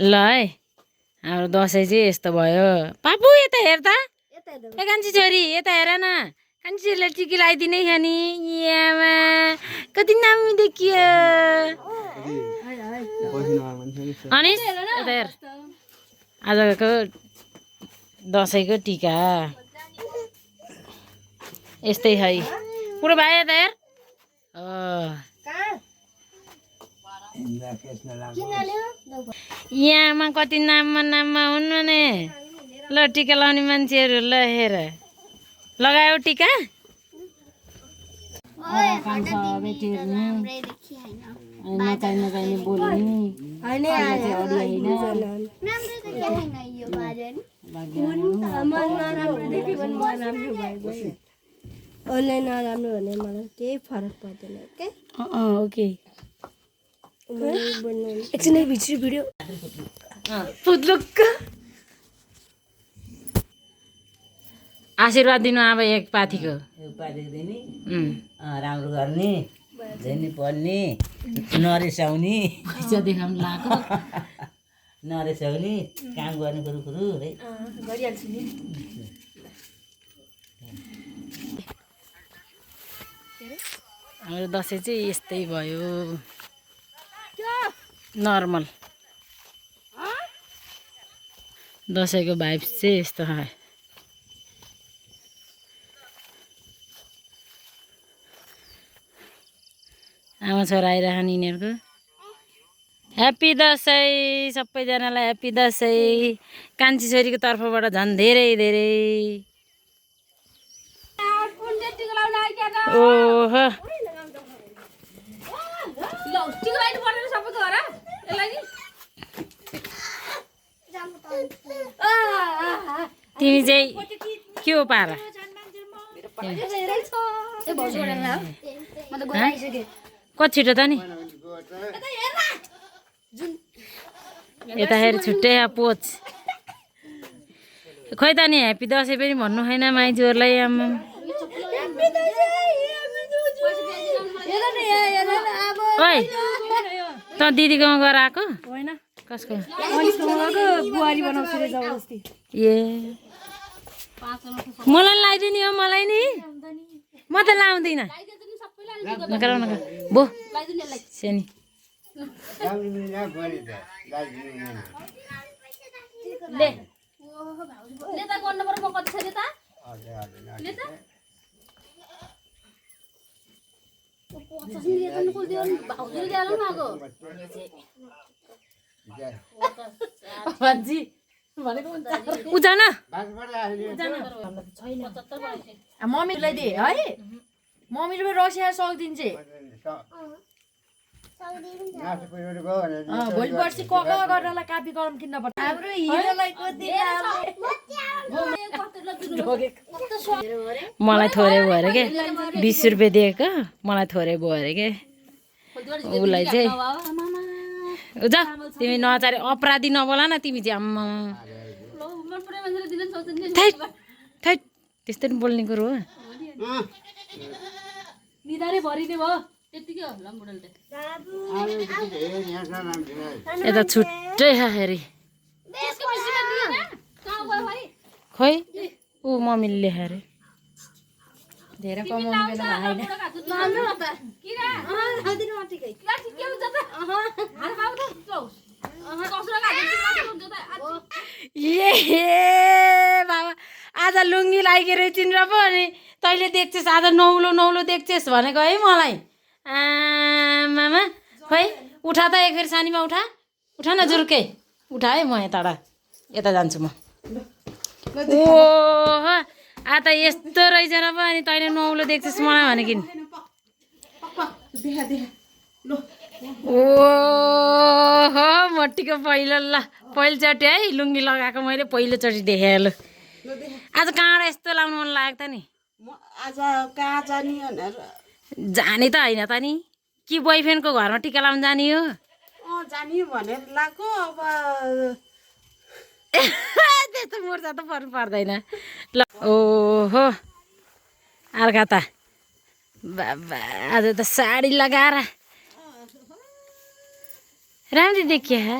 ल है हाम्रो दसैँ चाहिँ यस्तो भयो पापु यता हेर त ए कान्छी छोरी यता हेर न कान्छी छोरीलाई टिकी लगाइदिनै छ नि यामा कति नामी देखियो अनि यता हेर आजको दसैँको टिका यस्तै है पुरो भाइ यता हेर यहाँमा कति नाममा हुन् भने ल टिका लाउने मान्छेहरू ल हेर लगायो टिका नचाहिने बोल्ने अनलाइन नराम्रो भने मलाई केही फरक पर्दैन ओके ओके एकछिन भित्री भिडियो पुत्लुक्क आशीर्वाद दिनु अब एक पाथीको राम्रो गर्ने झेनी पर्ने नरिसाउने पैसा देखाउनु लाग्यो नरिसाउने काम गर्ने कुरो है गरिहाल्छु नि हाम्रो दसैँ चाहिँ यस्तै भयो नर्मल दसैँको भाइब्स चाहिँ यस्तो है आमा छोरा आइरहन् यिनीहरूको ह्याप्पी दसैँ सबैजनालाई ह्याप्पी दसैँ कान्छी छोरीको तर्फबाट झन् धेरै धेरै ओहो तिमी चाहिँ के हो पारा कति छिटो त नि यता हेर छुट्टै पोच खोइ त नि ह्याप्पी दसैँ पनि भन्नु छैन माइजूहरूलाई आम्मा ओइ त दिदीकोमा गएर आएको होइन कसको बुहारी बनाउँछु रे जबरजस्ती ए मलाई लगाइदिने हो मलाई नि म त लाउँदिनँ नगर बो सेनी उजान मम्मीलाई दे है मम्मीले पनि रसिया सक्दिन्छ भोलि पर्सि कक गर्नलाई कापी कलम किन्न पर्छ हाम्रो हिरोलाई मलाई थोरै भयो अरे के 20 रुपियाँ दिएको मलाई थोरै भयो अरे के उसलाई चाहिँ जा तिमी नचारे अपराधी नबोला न तिमी चाहिँ आम्मा त्यस्तै नि बोल्ने कुरो हो यता छुट्टै हेरी खोइ ऊ मम्मीले लेखा अरे धेरै कमाउनु बेला ए बाबा आज लुङ्गी लागिके रहेछन् र पो अनि तैँले देख्छस् आज नौलो नौलो देख्छस् भनेको है मलाई आमामा खोइ उठा त एक फेरि सानीमा उठा उठा न जुर्कै उठा है म यता जान्छु म ओहो आ त यस्तो रहेछ र पो अनि तैँले नौलो देख्छस् मलाई भनेकिन् ओहो मट्टीको पहिलोचोटि है लुङ्गी लगाएको मैले पहिलोचोटि देखेँ ल आज कहाँबाट यस्तो लाउनु मन लागेको त नि आज कहाँ जाने भनेर जाने त होइन त नि कि बोयफ्रेन्डको घरमा टिका लाउनु जाने हो जाने भनेर लगाएको अब त्यस्तो मुर्चा त पर्नु पर्दैन ल ओहो अर्का त बाबा आज त साडी लगाएर राम्ररी देखियो है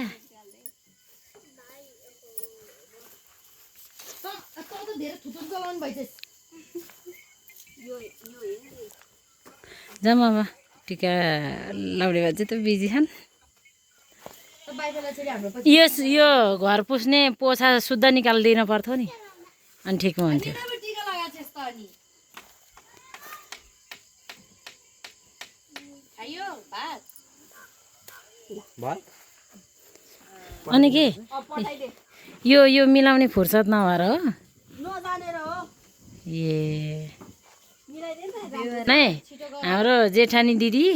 जमामा टिका लाउने बाजे त बिजी छन् यो घर पुस्ने पोछा शुद्ध निकालिदिन पर्थ्यो नि अनि ठिक हुन्थ्यो अनि के यो मिलाउने फुर्सद नभएर हो ए नै हाम्रो जेठानी दिदी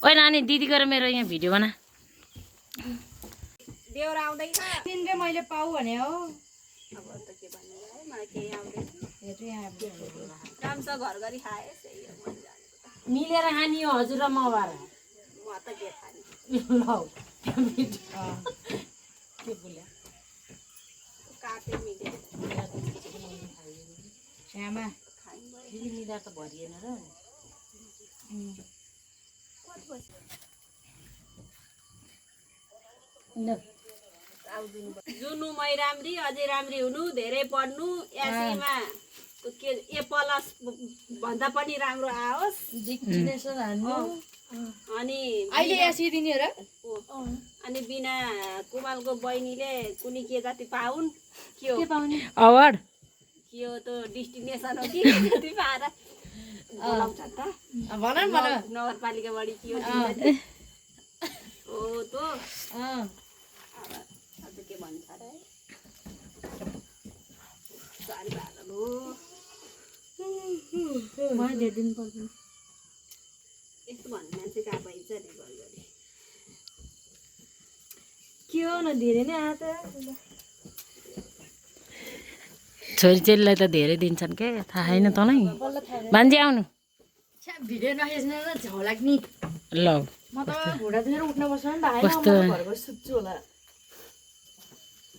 ओइ नानी दिदी गएर मेरो यहाँ भिडियो बना देउरा आउँदैन तिनले मैले पाऊ भने हो राम्रोसँग घर गरी खाए मिलेर खानी हो हजुर र म भएर म त के खाने के बोल्या काटे मिले श्यामा फेरि मिला त भरिएन र जुनु मै राम्री अझै राम्री हुनु धेरै पढ्नु एसीमा के ए प्लस भन्दा पनि राम्रो आओस् अनि अहिले एसी दिने र अनि बिना कुमालको बहिनीले कुनै के जति पाउन् के हो अवार्ड के हो त डेस्टिनेसन हो कि जति पाएर बोलाउँछ त भन नगरपालिकाबाट के हो ओ तो अब के भन्छ र सारी भालो म धेरै दिन पर्दैन यस्तो भन्ने मान्छे कहाँ पाइन्छ नि गरी के हो न धेरै नै आयो त छोरीचेलीलाई त धेरै दिन्छन् के थाहा छैन तँलाई भान्जी आउनु भिडियो नहेर्ने र झ्याउ लाग्ने ल म त घुँडा दिएर उठ्न बस्नु नि भाइ कस्तो घरको सुत्छु होला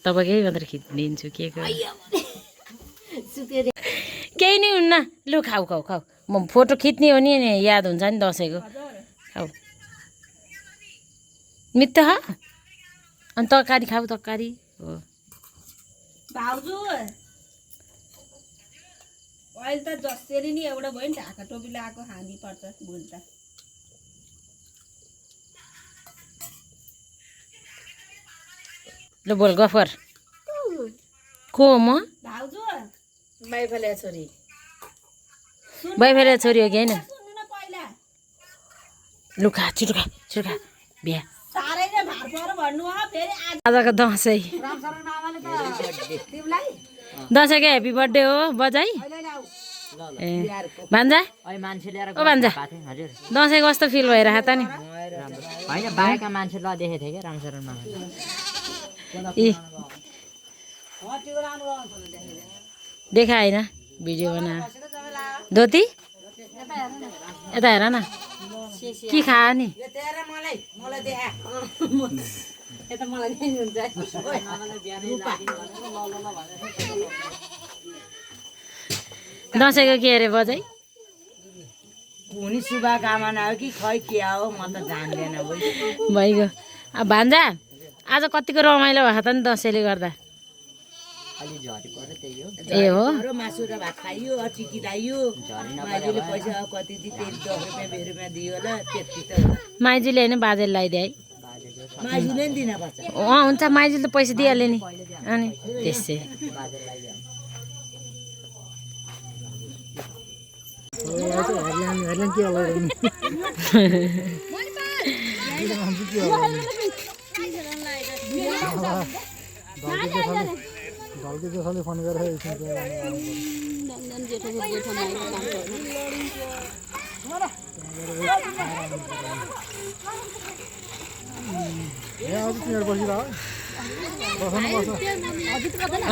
तपाईँकै मात्र खिचिदिन्छु के सुतेर केही नै हुन्न लु खाऊ खाऊ खाऊ म फोटो खिच्ने हो नि याद हुन्छ नि दसैँको खाऊ मिठो ह अनि तरकारी खाऊ तरकारी हो भाउजू अहिले त जसरी नि एउटा भयो नि ढाका टोपी लगाएको खानी पर्छ भुल्छ ल बोल गफर को हो म भाउजू बाइफाले छोरी बाइफाले छोरी हो कि होइन सुन्नु न पहिला लु खा छिटो खा बिहा साह्रै नै भार पर भन्नु हो फेरि आजको दसैँ रामशरण मामाले त तिमीलाई दसैँको ह्याप्पी बर्थडे हो बजाई ए भान्जा मान्छे ल्याएर ओ भान्जा हजुर दसैँ कस्तो फिल भइरहेको त नि होइन बाहेका मान्छे ल देखेको थिएँ कि रामशरणमा ए देखा होइन भिडियो बना धोती यता हेर न के खा नि दसैँको के अरे बजाई कुनै शुभकामना हो कि खै के हो म त जान्दैन भइगयो अब भान्जा आज कतिको रमाइलो भएको त नि दसैँले गर्दा अलि झरी पर्यो त्यही हो ए हो मासु र भात खाइयो टिकी लाइयो माइजूले पैसा कति दि 10 रुपियाँ 20 रुपियाँ दियो होला त्यति त माइजूले होइन बाजेले लगाइदिए है माइजूले नि दिन पर्छ हुन्छ माइजूले त पैसा दिइहाल्यो नि अनि त्यसै ढल्के जेठाले फोन गरेर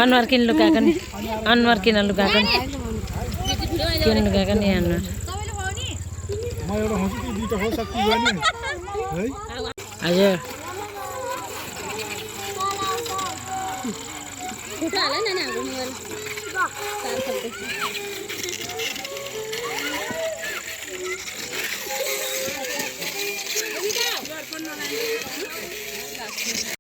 अनुहार किन लुकाएको नि अनुहार किन लुकाएको नि किन लुकाएको नि अनुहार म एउटा हुन्छु कि दुईटा हो सक्छु गर्ने है हजुर होला नानी हाम्रो मोबाइल 4 खेल्दै